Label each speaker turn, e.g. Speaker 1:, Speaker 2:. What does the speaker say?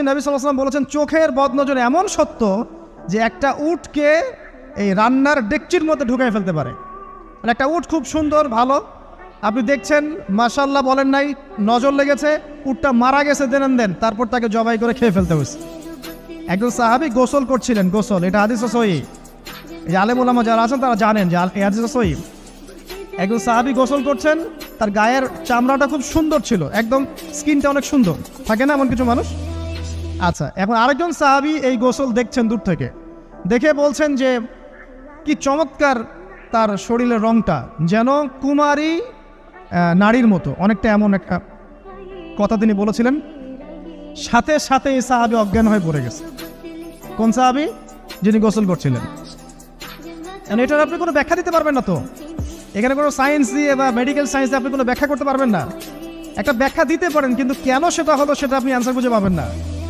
Speaker 1: নবী সাল্লাল্লাহু আলাইহি ওয়াসাল্লাম বলেছেন চোখের বদনজর এমন সত্য যে একটা উটকে এই রান্নার ডেকচির মধ্যে ঢুকাই ফেলতে পারে। মানে একটা উট খুব সুন্দর ভালো, আপনি দেখছেন মাশাআল্লাহ বলেন নাই, নজর লেগেছে, উটটা মারা গেছে দেন তারপর তাকে জবাই করে খেয়ে ফেলতে হয়েছে। একজন সাহাবী গোসল করছিলেন, গোসল, এটা হাদিস সহিহ, এই আলেম ওলামা যারা আছেন তারা জানেন যে এই হাদিস সহিহ। একজন সাহাবী গোসল করছেন, তার গায়ের চামড়াটা খুব সুন্দর ছিল, একদম স্কিনটা অনেক সুন্দর থাকে না এমন কিছু মানুষ। আচ্ছা, এখন আরেকজন সাহাবী এই গোসল দেখছেন দূর থেকে, দেখে বলছেন যে কি চমৎকার তার শরীরের রংটা, যেন কুমারী নারীর মতো, অনেকটা এমন একটা কথা তিনি বলেছিলেন। সাথে সাথে এই সাহাবী অজ্ঞান হয়ে পড়ে গেছে। কোন সাহাবী? যিনি গোসল করছিলেন। এটার আপনি কোনো ব্যাখ্যা দিতে পারবেন না, তো এখানে কোনো সায়েন্স দিয়ে বা মেডিকেল সায়েন্স দিয়ে আপনি কোনো ব্যাখ্যা করতে পারবেন না। একটা ব্যাখ্যা দিতে পারেন, কিন্তু কেন সেটা হলো সেটা আপনি অ্যান্সার খুঁজে পাবেন না।